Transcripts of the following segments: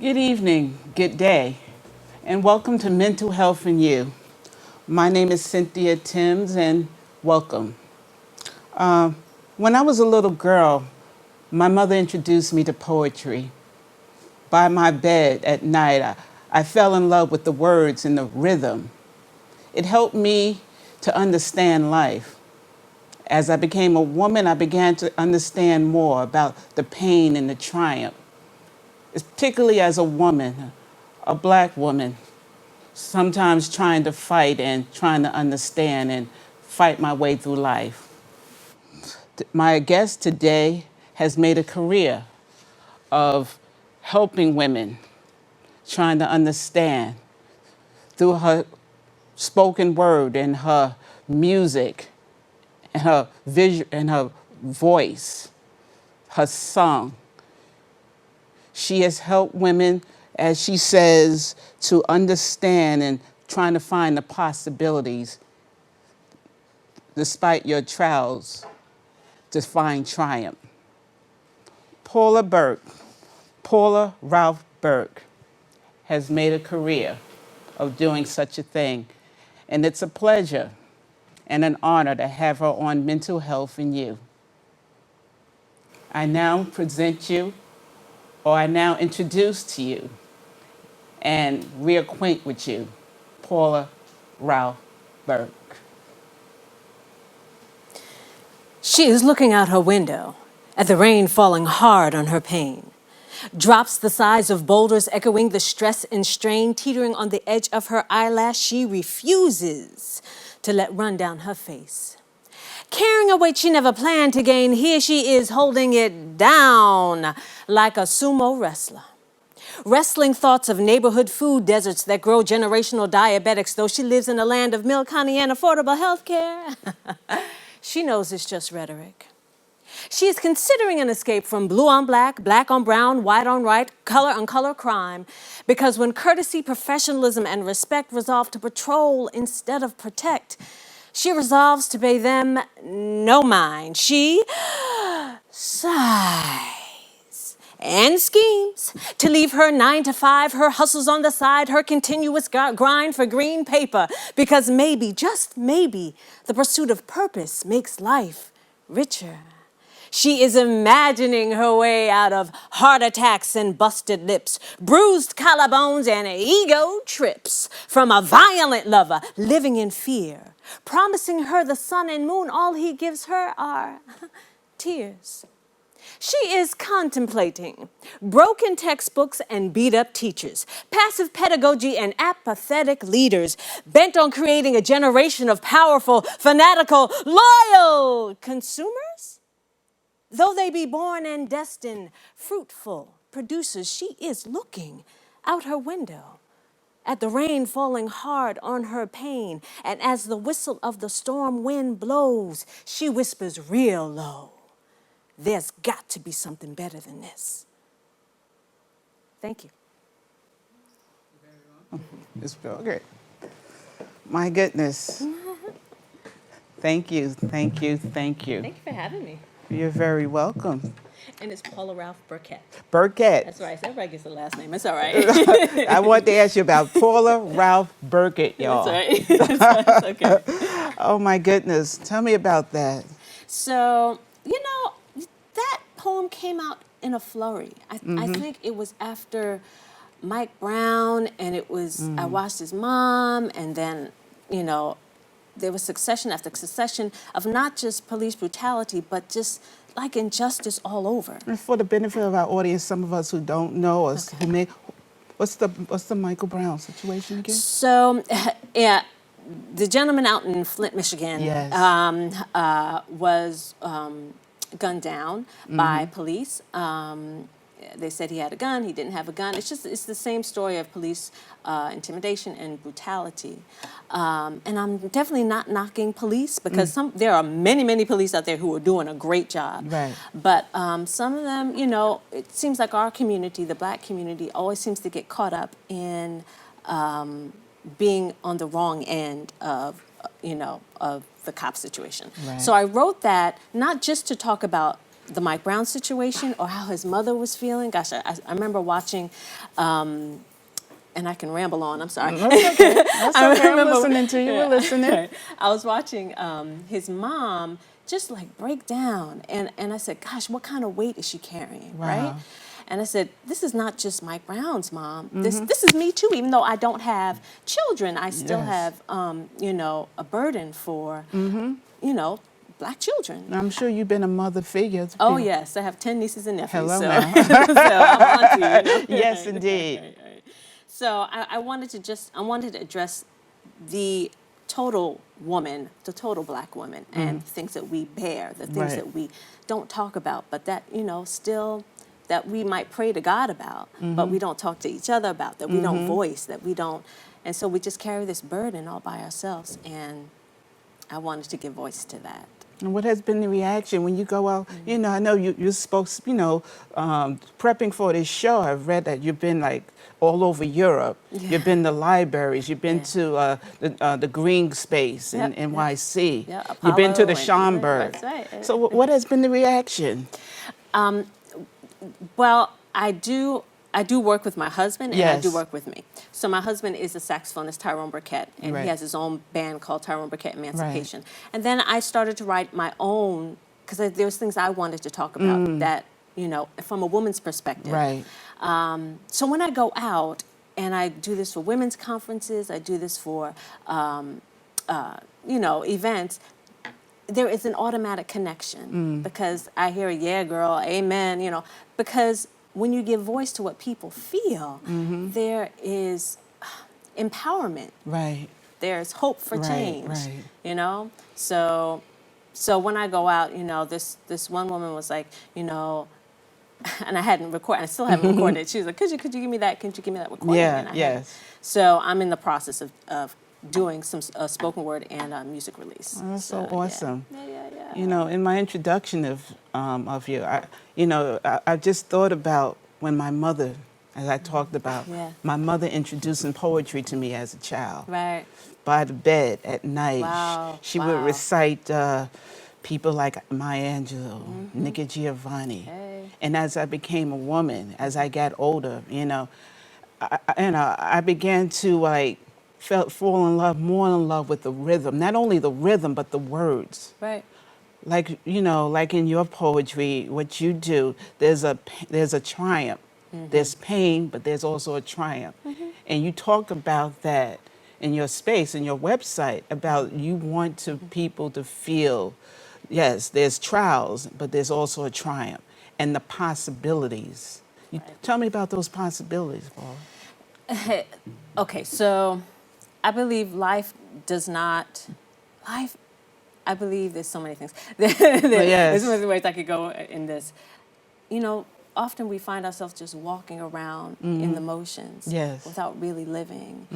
Good evening, good day, and welcome to Mental Health and You. My name is Cynthia Timms, and welcome. When I was a little girl, my mother introduced me to poetry. By my bed at night, I fell in love with the words and the rhythm. It helped me to understand life. As I became a woman, I began to understand more about the pain and the triumph. Particularly as a woman, a black woman, sometimes trying to fight and trying to understand and fight my way through life. My guest today has made a career of helping women, trying to understand through her spoken word and her music and her vision and her voice, her song. She has helped women, as she says, to understand and trying to find the possibilities despite your trials to find triumph. Paula Ralph-Birkett has made a career of doing such a thing, and it's a pleasure and an honor to have her on Mental Health and You. I now introduce to you and reacquaint with you, Paula Ralph-Birkett. She is looking out her window at the rain falling hard on her pane. Drops the size of boulders echoing the stress and strain teetering on the edge of her eyelash she refuses to let run down her face. Carrying a weight she never planned to gain, here she is holding it down like a sumo wrestler. Wrestling thoughts of neighborhood food deserts that grow generational diabetics, though she lives in a land of milk, honey, and affordable health care. She knows it's just rhetoric. She is considering an escape from blue on black, black on brown, white on white, color on color crime, because when courtesy, professionalism, and respect resolve to patrol instead of protect, she resolves to pay them no mind. She sighs and schemes to leave her 9 to 5, her hustles on the side, her continuous grind for green paper, because maybe, just maybe, the pursuit of purpose makes life richer. She is imagining her way out of heart attacks and busted lips, bruised collarbones and ego trips from a violent lover living in fear, promising her the sun and moon. All he gives her are tears. She is contemplating broken textbooks and beat-up teachers, passive pedagogy and apathetic leaders, bent on creating a generation of powerful, fanatical, loyal consumers. Though they be born and destined fruitful producers, she is looking out her window at the rain falling hard on her pane, and as the whistle of the storm wind blows, she whispers real low, "There's got to be something better than this." Thank you. It's good. My goodness. Thank you. Thank you for having me. You're very welcome. And it's Paula Ralph-Birkett. Birkett. That's right. Everybody gets the last name. It's all right. I want to ask you about Paula Ralph-Birkett, y'all. That's right. That's okay. Oh my goodness. Tell me about that. So, that poem came out in a flurry. I think it was after Mike Brown, and it was, I watched his mom, and then, there was succession after succession of not just police brutality, but just like injustice all over. And for the benefit of our audience, some of us who don't know us, who may, what's the Michael Brown situation again? So, yeah, the gentleman out in Flint, Michigan, Yes. Was gunned down by police. They said he had a gun. He didn't have a gun. It's the same story of police intimidation and brutality. And I'm definitely not knocking police, because there are many, many police out there who are doing a great job. Right. But some of them, it seems like our community, the black community, always seems to get caught up in being on the wrong end of the cop situation. Right. So I wrote that not just to talk about the Mike Brown situation or how his mother was feeling. Gosh, I remember watching, and I can ramble on, I'm sorry. That's okay. That's okay. I'm listening to you. We're listening. I was watching his mom just like break down. And I said, gosh, what kind of weight is she carrying, right? And I said, this is not just Mike Brown's mom. This is me too. Even though I don't have children, I still have, you know, a burden for, you know, Black children. I'm sure you've been a mother figure. Oh, yes. I have 10 nieces and nephews. Hello, so. now. So I'm auntie, you know? Yes, indeed. Right. So I wanted to address the total woman, the total Black woman, and things that we bear, the things that we don't talk about, but that, you know, still that we might pray to God about, but we don't talk to each other about, that we don't voice, that we don't, and so we just carry this burden all by ourselves, and I wanted to give voice to that. And what has been the reaction when you go out? You know, I know you spoke, you know, prepping for this show, I've read that you've been like all over Europe. You've been to libraries. You've been to the Green Space in NYC. You've been to the Schomburg. That's right. So what has been the reaction? Well, I do work with my husband, and I do Yes. work with me. So my husband is a saxophonist, Birkett, and he has his own band called Birkett Emancipation. And then I started to write my own, because there was things I wanted to talk about that, you know, from a woman's perspective. Right. So when I go out, and I do this for women's conferences, I do this for, you know, events, there is an automatic connection because I hear, yeah, girl, amen, you know, because when you give voice to what people feel, there is empowerment. Right. There's hope for change, right. you know? So when I go out, you know, this one woman was like, you know, and I hadn't recorded, I still haven't recorded it. She was like, could you give me that? Could you give me that recording? Yeah, And I yes. hadn't. So I'm in the process of doing some spoken word and music release. Oh, that's so awesome. Yeah. You know, in my introduction of you, I just thought about when my mother, as I talked about, my mother introducing poetry to me as a child. Right. By the bed at night. Wow. She would recite people like Maya Angelou, Nikki Giovanni. And as I became a woman, as I got older, you know, I began to fall in love, more in love with the rhythm. Not only the rhythm, but the words. Right. Like, you know, like in your poetry, what you do, there's a triumph. There's pain, but there's also a triumph. And you talk about that in your space, in your website, about you want people to feel, yes, there's trials, but there's also a triumph. And the possibilities. Tell me about those possibilities, Paula. Okay, so I believe I believe there's so many things. There's so many ways I could go in this. You know, often we find ourselves just walking around in the motions without really living.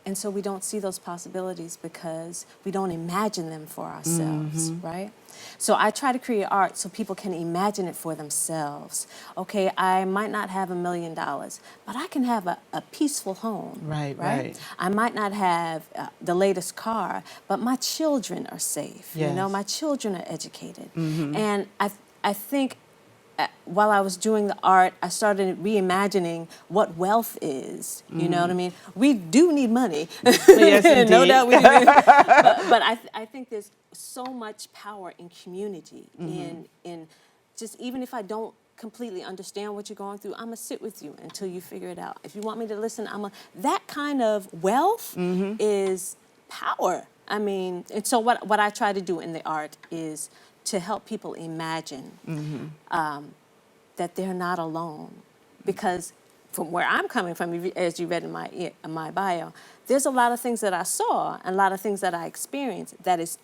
And so we don't see those possibilities because we don't imagine them for ourselves, right? So I try to create art so people can imagine it for themselves. Okay, I might not have $1 million, but I can have a peaceful home. Right. I might not have the latest car, but my children are safe. You know, my children are educated. And I think while I was doing the art, I started reimagining what wealth is. You know what I mean? We do need money. Yes, indeed. No doubt we do. But I think there's so much power in community, in just even if I don't completely understand what you're going through, I'm going to sit with you until you figure it out. If you want me to listen, that kind of wealth is power. I mean, and so what I try to do in the art is to help people imagine that they're not alone. Because from where I'm coming from, as you read in my bio, there's a lot of things that I saw and a lot of things that I experienced that is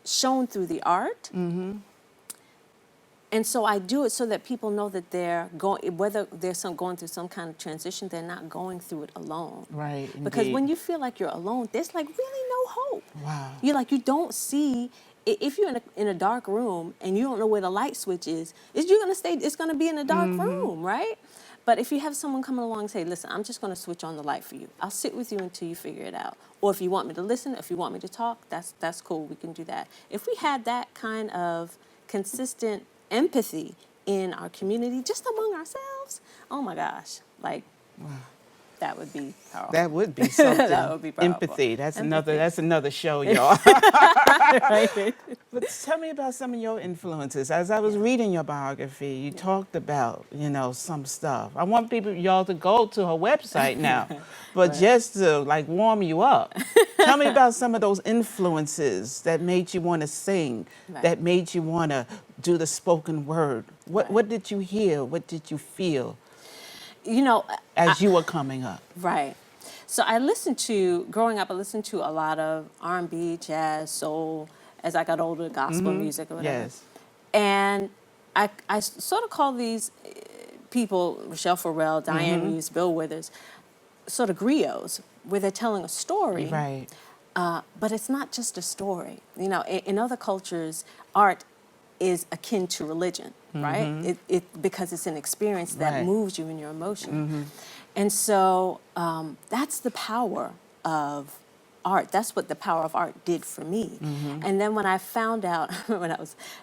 shown through the art. And so I do it so that people know that they're going, whether they're going through some kind of transition, they're not going through it alone. Right. Because indeed. when you feel like you're alone, there's like really no hope. Wow. You don't see, if you're in a dark room and you don't know where the light switch is, it's going to be in a dark room, right? But if you have someone coming along and say, listen, I'm just going to switch on the light for you. I'll sit with you until you figure it out. Or if you want me to listen, if you want me to talk, that's cool. We can do that. If we had that kind of consistent empathy in our community, just among ourselves, oh my gosh, like, that would be powerful. That would be something. That would be powerful. Empathy. That's Empathy. another show, y'all. Right. But tell me about some of your influences. As I was reading your biography, you talked about, some stuff. I want y'all to go to her website now, but just to like warm you up. Tell me about some of those influences that made you want to sing, that made you want to do the spoken word. What did you hear? What did you feel? As you were coming up. Right. So growing up, I listened to a lot of R&B, jazz, soul, as I got older, gospel music or whatever. Yes. And I sort of call these people, Rochelle Farrell, Diane Reeves, Bill Withers, sort of griots, where they're telling a story. Right. But it's not just a story. In other cultures, art is akin to religion, right? Because it's an experience that moves you in your emotion. And so that's the power of art. That's what the power of art did for me. And then when I found out,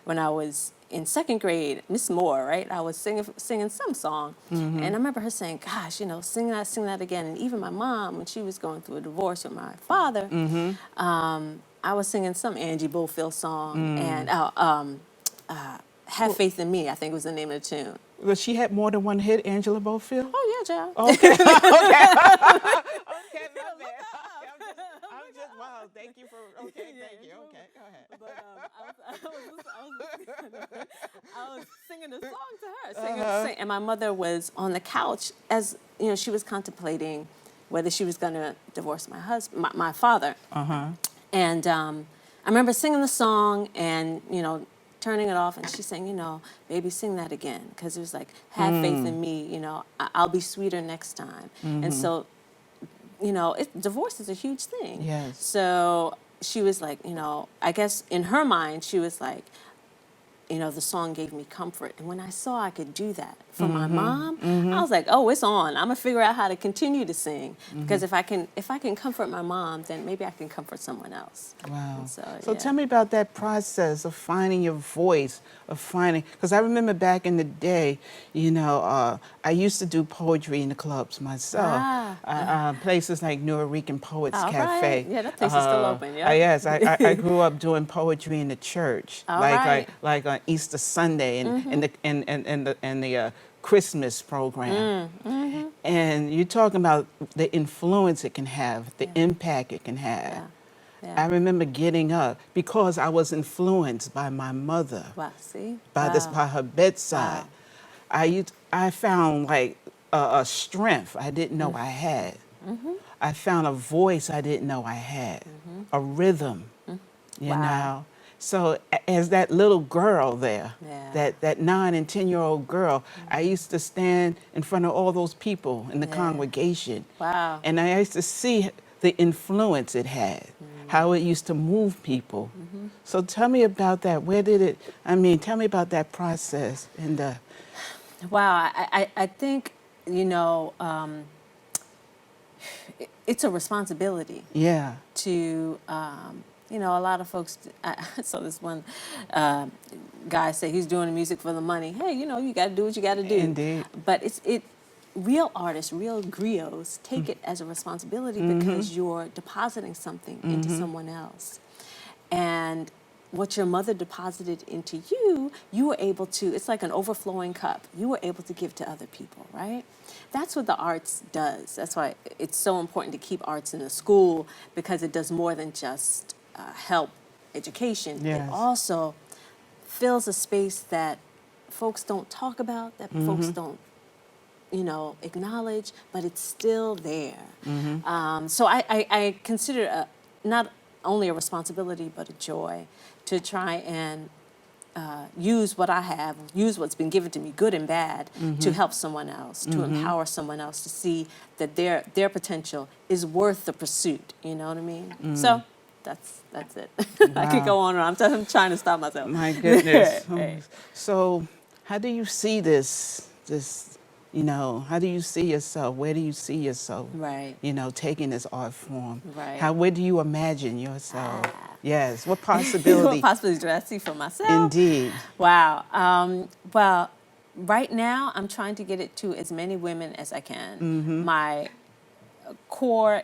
when I was in second grade, Miss Moore, right? I was singing some song, and I remember her saying, "Gosh, sing that again." And even my mom, when she was going through a divorce with my father, I was singing some Angie Bofill song, and "Have Faith in Me," I think was the name of the tune. Well, she had more than one hit, Angela Bofill? Oh, yeah, child. Okay. Okay, my bad. I'm just, wow, thank you for, thank you. Okay, go ahead. But I was singing a song to her, and my mother was on the couch as, she was contemplating whether she was going to divorce my father. And I remember singing the song and, turning it off, and she's saying, baby, sing that again, because it was like, have faith in me, I'll be sweeter next time. And so, divorce is a huge thing. Yes. So she was like, I guess in her mind, she was like, the song gave me comfort. And when I saw I could do that for my mom, I was like, oh, it's on. I'm gonna figure out how to continue to sing, because if I can comfort my mom, then maybe I can comfort someone else. Wow. So tell me about that process of finding your voice, because I remember back in the day, I used to do poetry in the clubs myself. Places like Nuyorican Poets Cafe. Right. Yeah, that place is still open. Yeah. Yes, I grew up doing poetry in the church, like on Easter Sunday and the Christmas program. And you're talking about the influence it can have, the impact it can have. Yeah. I remember getting up because I was influenced by my mother. Wow, see? By her bedside. Wow. I found like a strength I didn't know I had. I found a voice I didn't know I had, a rhythm, you know. So as that little girl there, that 9 and 10-year-old girl, I used to stand in front of all those people in the congregation. Wow. And I used to see the influence it had, how it used to move people. So tell me about that. Tell me about that process. Wow, I think, it's a responsibility. Yeah. To, a lot of folks, I saw this one guy say he's doing the music for the money. Hey, you got to do what you got to do. Indeed. But real artists, real griots take it as a responsibility because you're depositing something into someone else. And what your mother deposited into you, you were able to, it's like an overflowing cup. You were able to give to other people, right? That's what the arts does. That's why it's so important to keep arts in the school, because it does more than just help education. Yes. It also fills a space that folks don't talk about, that folks don't, acknowledge, but it's still there. So I consider it not only a responsibility, but a joy to try and use what I have, use what's been given to me, good and bad, to help someone else, to empower someone else to see that their potential is worth the pursuit. You know what I mean? So that's it. Wow. I could go on and on. I'm trying to stop myself. My goodness. So how do you see this You know, how do you see yourself? Where do you see yourself? Right. You know, taking this art form. Right. Where do you imagine yourself? Yes. What What possibility? possibilities do I see for myself? Indeed. Wow. Well, right now I'm trying to get it to as many women as I can. My core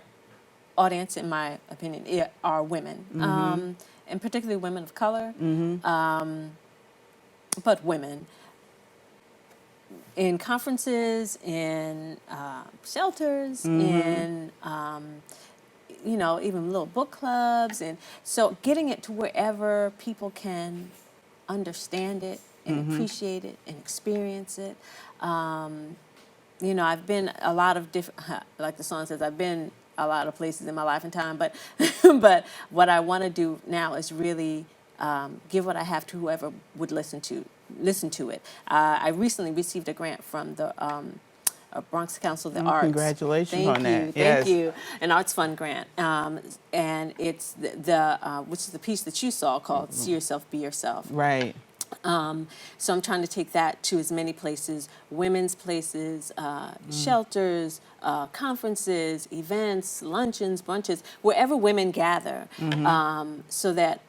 audience, in my opinion, are women, and particularly women of color, but women. In conferences, in shelters, in even little book clubs, and so getting it to wherever people can understand it and appreciate it and experience it. I've been a lot of different, like the song says, I've been a lot of places in my life and time, but but what I want to do now is really give what I have to whoever would listen to it. I recently received a grant from the Bronx Council of the Arts. Congratulations on that. Thank you. An Arts Fund grant. And it's which is the piece that you saw called See Yourself, Be Yourself. Right. So I'm trying to take that to as many places, women's places, shelters, conferences, events, luncheons, brunches, wherever women gather, so that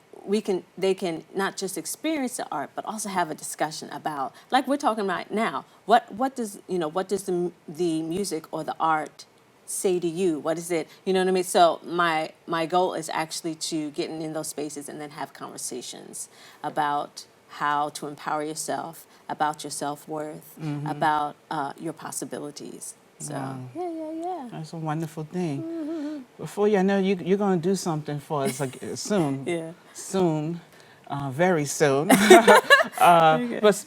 they can not just experience the art, but also have a discussion about, like we're talking about now, what does the music or the art say to you? What is it? You know what I mean? So my goal is actually to get in those spaces and then have conversations about how to empower yourself, about your self-worth, about your possibilities. So, yeah. That's a wonderful thing. Before you know, you're going to do something for us soon. Yeah. Soon. Very soon. Okay. But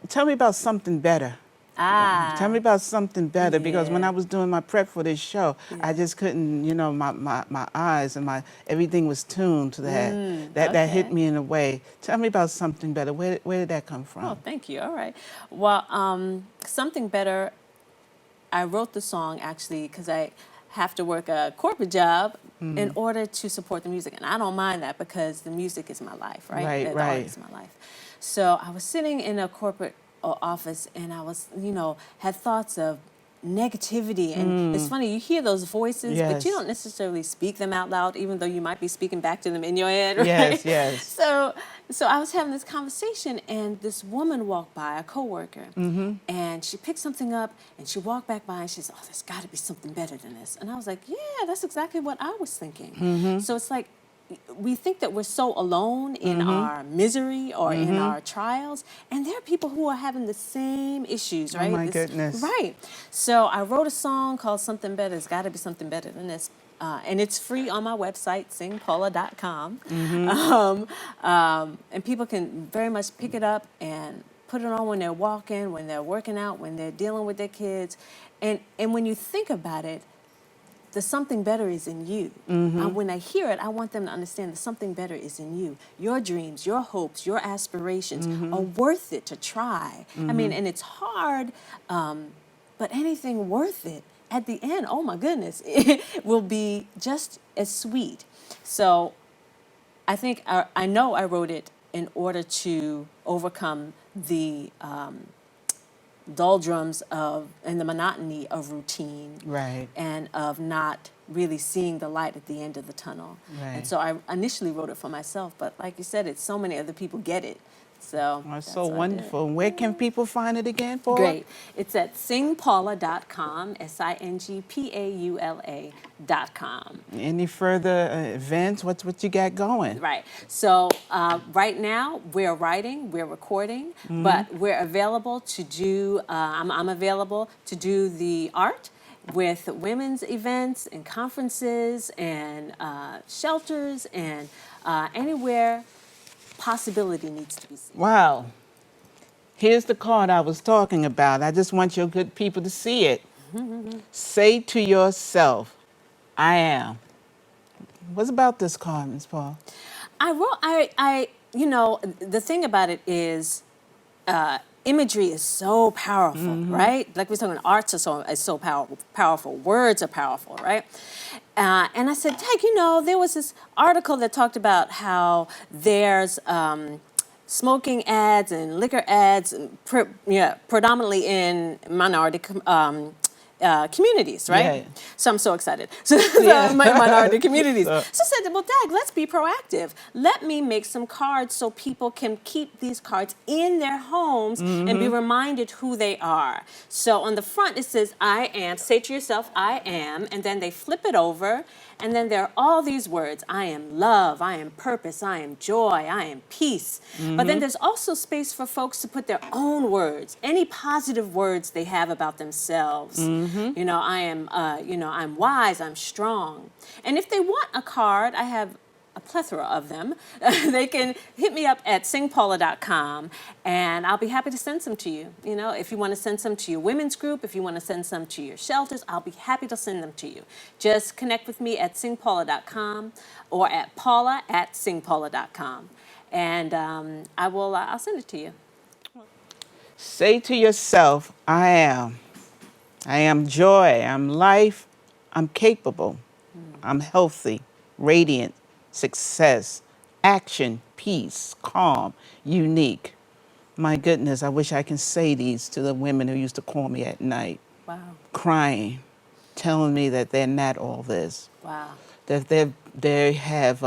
tell me about something better. Tell me about something better, because when I was doing my prep for this show, I just couldn't, my eyes and everything was tuned to that. That hit me in a way. Tell me about something better. Where did that come from? Oh, thank you. All right. Well, something better. I wrote the song actually because I have to work a corporate job in order to support the music, and I don't mind that because the music is my life, right? The art is my life. So I was sitting in a corporate office, and I was, had thoughts of negativity, and it's funny, you hear those voices, but you don't necessarily speak them out loud, even though you might be speaking back to them in your head, right? Yes. So I was having this conversation, and this woman walked by, a coworker, and she picked something up, and she walked back by, and she said, "Oh, there's got to be something better than this." And I was like, "Yeah, that's exactly what I was thinking." So it's like, we think that we're so alone in our misery or in our trials, and there are people who are having the same issues, right? Oh my goodness. Right. So I wrote a song called Something Better. It's got to be something better than this. And it's free on my website, singpaula.com. And people can very much pick it up and put it on when they're walking, when they're working out, when they're dealing with their kids. And when you think about it, the something better is in you. When I hear it, I want them to understand the something better is in you. Your dreams, your hopes, your aspirations are worth it to try. I mean, and it's hard, but anything worth it, at the end, oh my goodness, it will be just as sweet. So I think, I know I wrote it in order to overcome the doldrums and the monotony of routine, Right. and of not really seeing the light at the end of the tunnel. Right. And so I initially wrote it for myself, but like you said, so many other people get it. So That's that's so what I did. wonderful. Where can people find it again, Paula? Great. It's at singpaula.com, singpaula.com. Any further events? What you got going? Right. So right now we're writing, we're recording, but we're available to do. I'm available to do the art with women's events and conferences and shelters and anywhere possibility needs to be seen. Wow. Here's the card I was talking about. I just want your good people to see it. Say to yourself, I am. What's about this card, Ms. Paul? The thing about it is, imagery is so powerful, right? Like we're talking, arts is so powerful. Words are powerful, right? And I said, heck, there was this article that talked about how there's smoking ads and liquor ads, predominantly in minority communities, right? Yeah. So I'm so excited. So minority communities. So I said, well, Dag, let's be proactive. Let me make some cards so people can keep these cards in their homes and be reminded who they are. So on the front it says, I am. Say to yourself, I am. And then they flip it over. And then there are all these words. I am love, I am purpose, I am joy, I am peace. But then there's also space for folks to put their own words, any positive words they have about themselves. You know, I am, I'm wise, I'm strong. And if they want a card, I have a plethora of them. They can hit me up at singpaula.com and I'll be happy to send some to you. You know, if you want to send some to your women's group, if you want to send some to your shelters, I'll be happy to send them to you. Just connect with me at singpaula.com or at paula@singpaula.com. And I'll send it to you. Say to yourself, I am. I am joy, I'm life, I'm capable, I'm healthy, radiant, success, action, peace, calm, unique. My goodness, I wish I can say these to the women who used to call me at night. Wow. Crying, telling me that they're not all this. Wow. That they have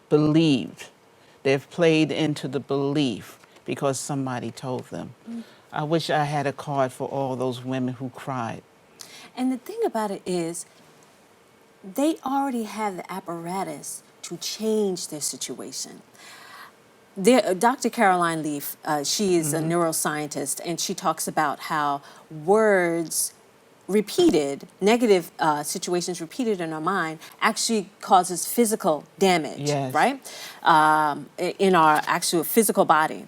believed. They've played into the belief because somebody told them. I wish I had a card for all those women who cried. And the thing about it is, they already have the apparatus to change their situation. Dr. Caroline Leaf, she is a neuroscientist, and she talks about how words repeated, negative situations repeated in our mind actually causes physical damage, Yes. right? In our actual physical body.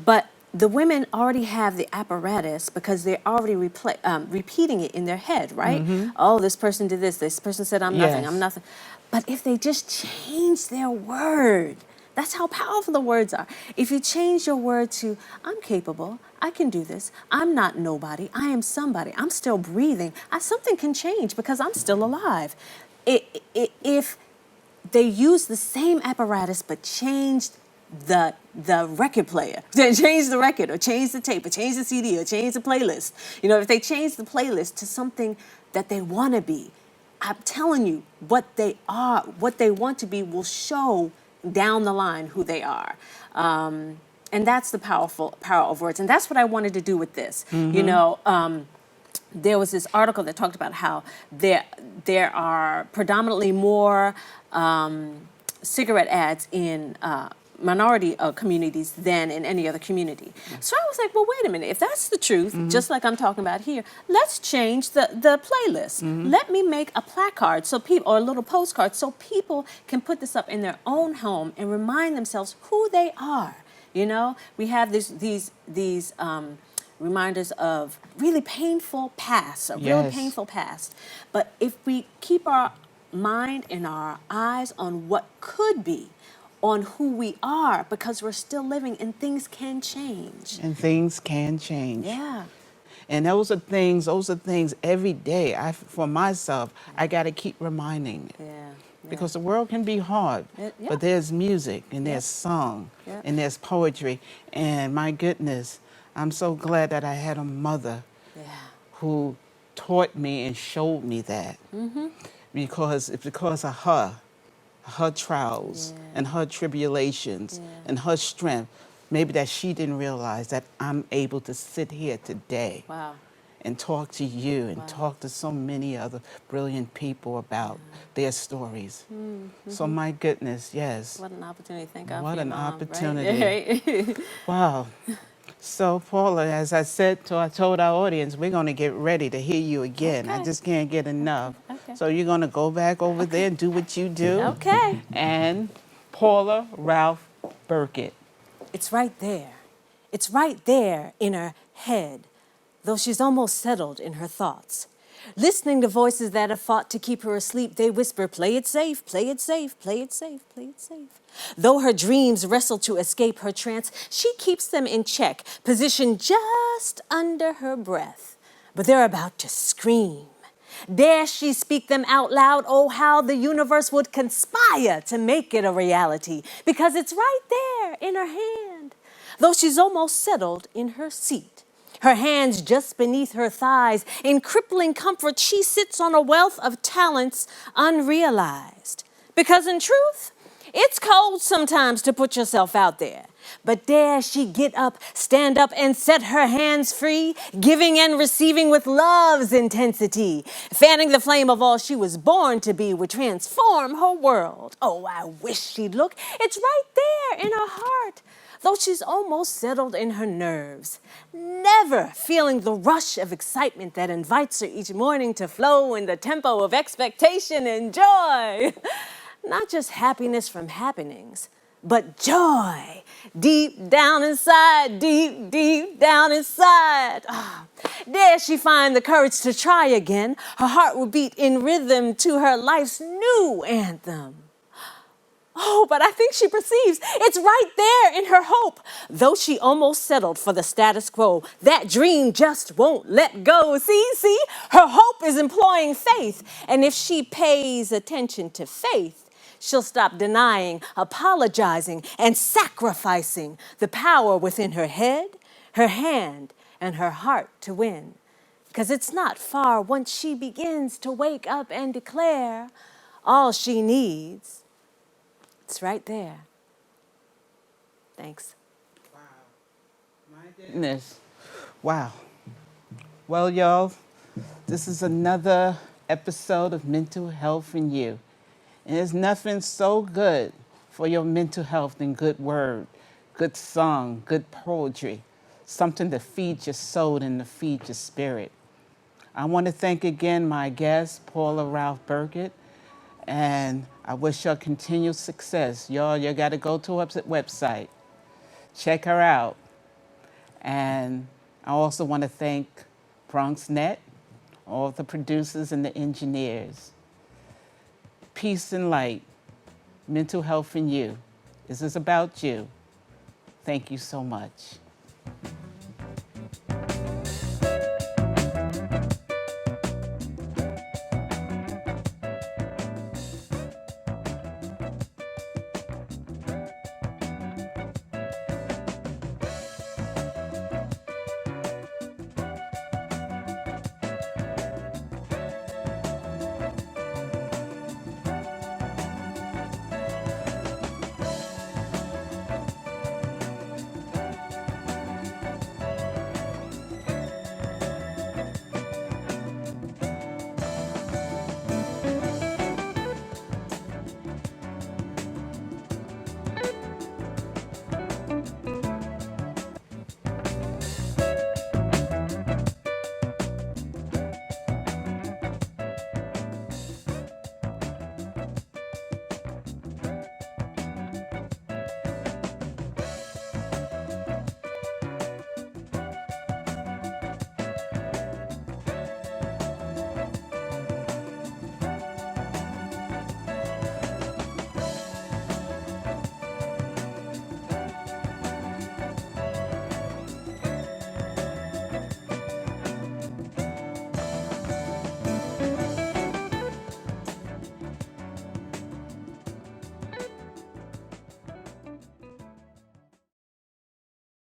But the women already have the apparatus because they're already repeating it in their head, right? Oh, this person did this person said I'm nothing, Yes. I'm nothing. But if they just change their word, that's how powerful the words are. If you change your word to, I'm capable, I can do this, I'm not nobody, I am somebody, I'm still breathing, something can change because I'm still alive. If they use the same apparatus but changed the record player, change the record or change the tape or change the CD or change the playlist. You know, if they change the playlist to something that they want to be, I'm telling you, what they are, what they want to be will show down the line who they are. And that's the power of words. And that's what I wanted to do with this. You know, there was this article that talked about how there are predominantly more cigarette ads in minority communities than in any other community. So I was like, well, wait a minute. If that's the truth, just like I'm talking about here, let's change the playlist. Let me make a placard or a little postcard so people can put this up in their own home and remind themselves who they are. You know, we have these reminders of really painful past, a real Yes. painful past. But if we keep our mind and our eyes on what could be, on who we are, because we're still living and things can change. And things can change. Yeah. And those are things every day. For myself, I got to keep reminding it. Yeah. Because the world can be hard, Yeah. but there's music and there's song Yeah. and there's poetry. And my goodness, I'm so glad that I had a mother who taught me and showed me that. Because it's because of her trials and her tribulations and her strength, maybe that she didn't realize that I'm able to sit here today Wow. and talk to you and talk to so many other brilliant people about their stories. So my goodness, yes. What an opportunity. Thank God What for your an mom, opportunity. Right? Wow. So Paula, as I told our audience, we're going to get ready to hear you again. I Okay. just can't get enough. Okay. So you're going to go back over there and do what you do. Okay. And Paula Ralph-Birkett. It's right there. It's right there in her head, though she's almost settled in her thoughts. Listening to voices that have fought to keep her asleep, they whisper, play it safe, play it safe, play it safe, play it safe. Though her dreams wrestle to escape her trance, she keeps them in check, positioned just under her breath. But they're about to scream. Dare she speak them out loud? Oh, how the universe would conspire to make it a reality, because it's right there in her hand. though she's almost settled in her seat. Her hands just beneath her thighs. In crippling comfort, she sits on a wealth of talents unrealized. Because in truth, it's cold sometimes to put yourself out there. But dare she get up, stand up, and set her hands free, giving and receiving with love's intensity. Fanning the flame of all she was born to be would transform her world. Oh, I wish she'd look. It's right there in her heart, though she's almost settled in her nerves, never feeling the rush of excitement that invites her each morning to flow in the tempo of expectation and joy. Not just happiness from happenings, but joy deep down inside, deep down inside. Dare she find the courage to try again, her heart will beat in rhythm to her life's new anthem. Oh, but I think she perceives it's right there in her hope. Though she almost settled for the status quo, that dream just won't let go. See, her hope is employing faith. And if she pays attention to faith, she'll stop denying, apologizing, and sacrificing the power within her head, her hand, and her heart to win. Because it's not far once she begins to wake up and declare all she needs. It's right there. Thanks. Wow. My goodness. Wow. Well, y'all, this is another episode of Mental Health and You. And there's nothing so good for your mental health than good word, good song, good poetry, something to feed your soul and to feed your spirit. I want to thank again my guest, Paula Ralph-Birkett, and I wish her continued success. Y'all, you got to go to her website, check her out. And I also want to thank Bronxnet, all the producers and the engineers. Peace and light, mental health and you. This is about you. Thank you so much.